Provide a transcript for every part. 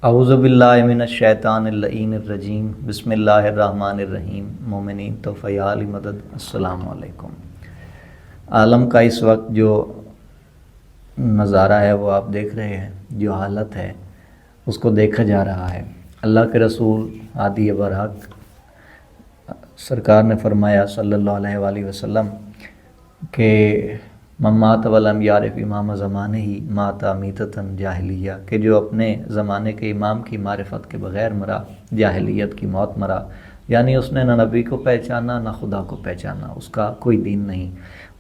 اعوذ باللہ من الشیطان اللعین الرجیم بسم اللہ الرحمن الرحیم مومنین تو فیال مدد السلام علیکم۔ عالم کا اس وقت جو نظارہ ہے وہ آپ دیکھ رہے ہیں، جو حالت ہے اس کو دیکھا جا رہا ہے۔ اللہ کے رسول ہادی برحق سرکار نے فرمایا صلی اللہ علیہ وآلہ وسلم کہ من مات ولم یعرف امام زمانے ہی مات میتۃ جاہلیہ، کہ جو اپنے زمانے کے امام کی معرفت کے بغیر مرا جاہلیت کی موت مرا، یعنی اس نے نہ نبی کو پہچانا نہ خدا کو پہچانا، اس کا کوئی دین نہیں،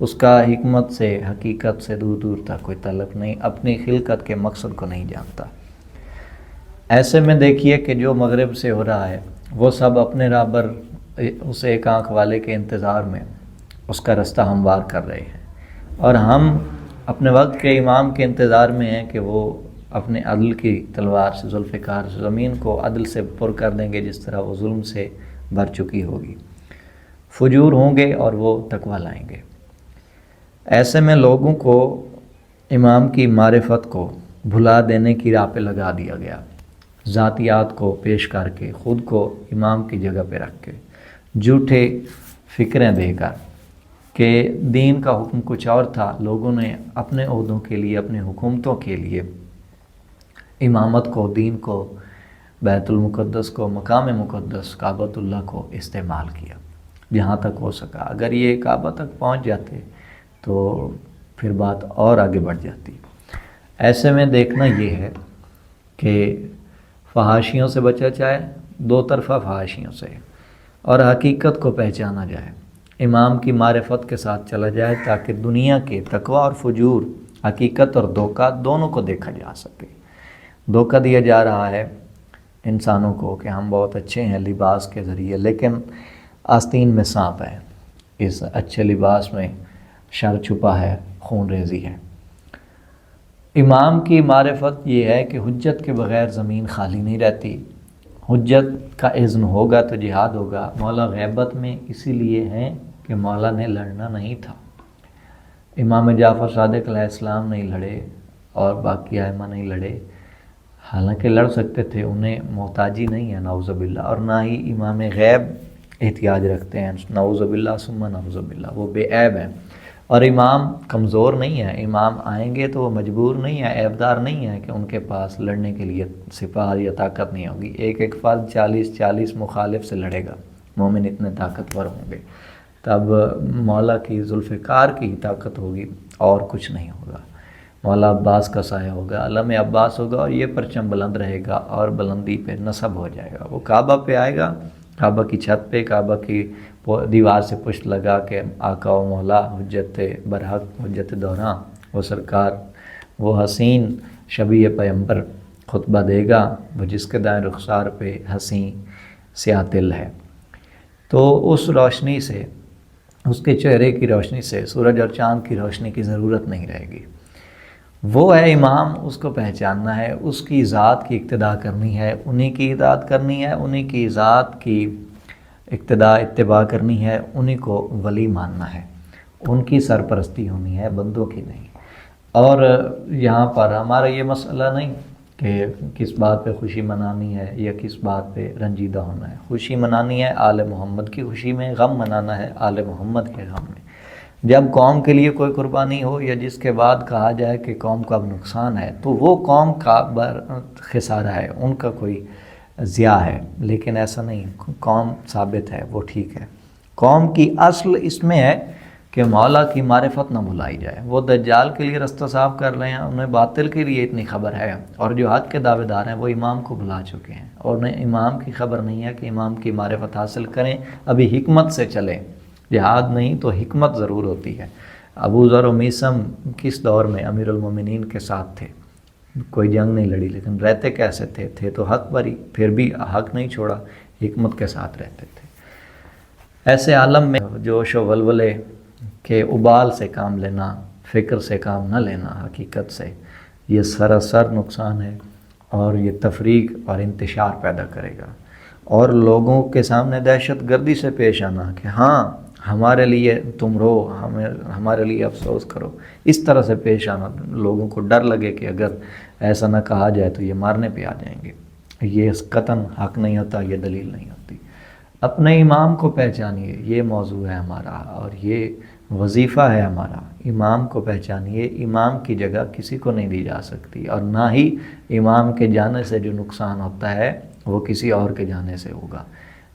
اس کا حکمت سے حقیقت سے دور دور تک کوئی تعلق نہیں، اپنی خلقت کے مقصد کو نہیں جانتا۔ ایسے میں دیکھیے کہ جو مغرب سے ہو رہا ہے وہ سب اپنے رابر اس ایک آنکھ والے کے انتظار میں اس کا رستہ ہموار کر رہے ہیں، اور ہم اپنے وقت کے امام کے انتظار میں ہیں کہ وہ اپنے عدل کی تلوار سے ذوالفقار سے زمین کو عدل سے پر کر دیں گے، جس طرح وہ ظلم سے بھر چکی ہوگی۔ فجور ہوں گے اور وہ تقویٰ لائیں گے۔ ایسے میں لوگوں کو امام کی معرفت کو بھلا دینے کی راہ پہ لگا دیا گیا، ذاتیات کو پیش کر کے، خود کو امام کی جگہ پہ رکھ کے، جھوٹے فکریں دے کر کہ دین کا حکم کچھ اور تھا۔ لوگوں نے اپنے عہدوں کے لیے، اپنے حکومتوں کے لیے امامت کو، دین کو، بیت المقدس کو، مقام مقدس کعبۃ اللہ کو استعمال کیا جہاں تک ہو سکا۔ اگر یہ کعبہ تک پہنچ جاتے تو پھر بات اور آگے بڑھ جاتی۔ ایسے میں دیکھنا یہ ہے کہ فحاشیوں سے بچا جائے، دو طرفہ فحاشیوں سے، اور حقیقت کو پہچانا جائے، امام کی معرفت کے ساتھ چلا جائے، تاکہ دنیا کے تقویٰ اور فجور، حقیقت اور دھوکہ دونوں کو دیکھا جا سکے۔ دھوکہ دیا جا رہا ہے انسانوں کو کہ ہم بہت اچھے ہیں لباس کے ذریعے، لیکن آستین میں سانپ ہے، اس اچھے لباس میں شر چھپا ہے، خون ریزی ہے۔ امام کی معرفت یہ ہے کہ حجت کے بغیر زمین خالی نہیں رہتی، حجت کا اذن ہوگا تو جہاد ہوگا۔ مولا غیبت میں اسی لیے ہیں کہ مولا نے لڑنا نہیں تھا، امام جعفر صادق علیہ السلام نہیں لڑے اور باقی ائمہ نہیں لڑے، حالانکہ لڑ سکتے تھے، انہیں محتاجی نہیں ہے نعوذ باللہ، اور نہ ہی امام غیب احتیاج رکھتے ہیں نعوذ باللہ ثم نعوذ باللہ، وہ بے عیب ہیں۔ اور امام کمزور نہیں ہے، امام آئیں گے تو وہ مجبور نہیں ہے، عیبدار نہیں ہے کہ ان کے پاس لڑنے کے لیے سپاہ یا طاقت نہیں ہوگی۔ ایک ایک فرد 40 مخالف سے لڑے گا، مومن اتنے طاقتور ہوں گے، تب مولا کی ذوالفقار کی طاقت ہوگی اور کچھ نہیں ہوگا۔ مولا عباس کا سایہ ہوگا، علم عباس ہوگا، اور یہ پرچم بلند رہے گا اور بلندی پہ نصب ہو جائے گا۔ وہ کعبہ پہ آئے گا، کعبہ کی چھت پہ، کعبہ کی دیوار سے پشت لگا کے آقا و مولا حجت برحق، حجت دوراں، وہ سرکار، وہ حسین شبیہ پیمبر خطبہ دے گا، وہ جس کے دائیں رخسار پہ حسین سیاہ تل ہے۔ تو اس روشنی سے، اس کے چہرے کی روشنی سے سورج اور چاند کی روشنی کی ضرورت نہیں رہے گی۔ وہ ہے امام، اس کو پہچاننا ہے، اس کی ذات کی اقتداء کرنی ہے، انہی کی اطاعت کرنی ہے، انہی کی ذات کی اقتداء اتباع کرنی ہے، انہی کو ولی ماننا ہے، ان کی سرپرستی ہونی ہے، بندوں کی نہیں۔ اور یہاں پر ہمارا یہ مسئلہ نہیں کہ کس بات پہ خوشی منانی ہے یا کس بات پہ رنجیدہ ہونا ہے۔ خوشی منانی ہے آل محمد کی خوشی میں، غم منانا ہے آل محمد کے غم میں۔ جب قوم کے لیے کوئی قربانی ہو یا جس کے بعد کہا جائے کہ قوم کا اب نقصان ہے، تو وہ قوم کا خسارہ ہے، ان کا کوئی ضیاع ہے، لیکن ایسا نہیں، قوم ثابت ہے، وہ ٹھیک ہے۔ قوم کی اصل اس میں ہے کہ مولا کی معرفت نہ بھلائی جائے۔ وہ دجال کے لیے رستہ صاف کر رہے ہیں، انہیں باطل کے لیے اتنی خبر ہے، اور جو حق کے دعوے دار ہیں وہ امام کو بھلا چکے ہیں، اور انہیں امام کی خبر نہیں ہے کہ امام کی معرفت حاصل کریں، ابھی حکمت سے چلیں۔ جہاد نہیں تو حکمت ضرور ہوتی ہے۔ ابو ذر و میثم کس دور میں امیر المومنین کے ساتھ تھے، کوئی جنگ نہیں لڑی، لیکن رہتے کیسے تھے تو حق بری، پھر بھی حق نہیں چھوڑا، حکمت کے ساتھ رہتے تھے۔ ایسے عالم میں جوش و ولولے کے ابال سے کام لینا، فکر سے کام نہ لینا، حقیقت سے، یہ سراسر نقصان ہے، اور یہ تفریق اور انتشار پیدا کرے گا، اور لوگوں کے سامنے دہشت گردی سے پیش آنا کہ ہاں ہمارے لیے تم رو، ہمارے لیے افسوس کرو، اس طرح سے پیش آنا، لوگوں کو ڈر لگے کہ اگر ایسا نہ کہا جائے تو یہ مارنے پہ آ جائیں گے۔ یہ قطعاً حق نہیں ہوتا، یہ دلیل نہیں ہوتی۔ اپنے امام کو پہچانیے، یہ موضوع ہے ہمارا اور یہ وظیفہ ہے ہمارا۔ امام کو پہچانیے، امام کی جگہ کسی کو نہیں دی جا سکتی، اور نہ ہی امام کے جانے سے جو نقصان ہوتا ہے وہ کسی اور کے جانے سے ہوگا،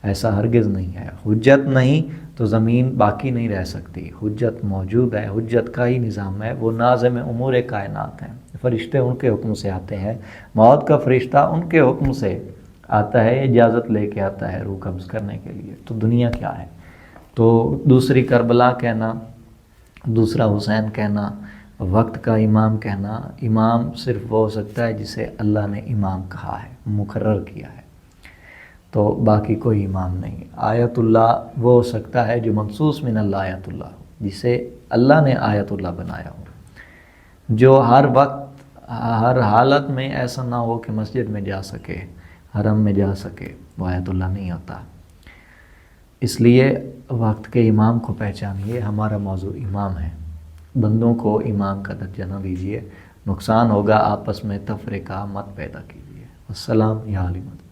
ایسا ہرگز نہیں ہے۔ حجت نہیں تو زمین باقی نہیں رہ سکتی، حجت موجود ہے، حجت کا ہی نظام ہے، وہ ناظم امور کائنات ہیں۔ فرشتے ان کے حکم سے آتے ہیں، موت کا فرشتہ ان کے حکم سے آتا ہے، اجازت لے کے آتا ہے روح قبض کرنے کے لیے۔ تو دنیا کیا ہے؟ تو دوسری کربلا کہنا، دوسرا حسین کہنا، وقت کا امام کہنا، امام صرف وہ ہو سکتا ہے جسے اللہ نے امام کہا ہے، مقرر کیا ہے، تو باقی کوئی امام نہیں۔ آیت اللہ وہ ہو سکتا ہے جو منصوص من اللہ آیت اللہ ہو، جسے اللہ نے آیت اللہ بنایا ہو، جو ہر وقت ہر حالت میں ایسا نہ ہو کہ مسجد میں جا سکے، حرم میں جا سکے، وہ آیت اللہ نہیں ہوتا۔ اس لیے وقت کے امام کو پہچانیے، ہمارا موضوع امام ہے، بندوں کو امام کا درجہ نہ دیجیے، نقصان ہوگا، آپس میں تفرقہ مت پیدا کیجیے۔ السلام یا علی مدد۔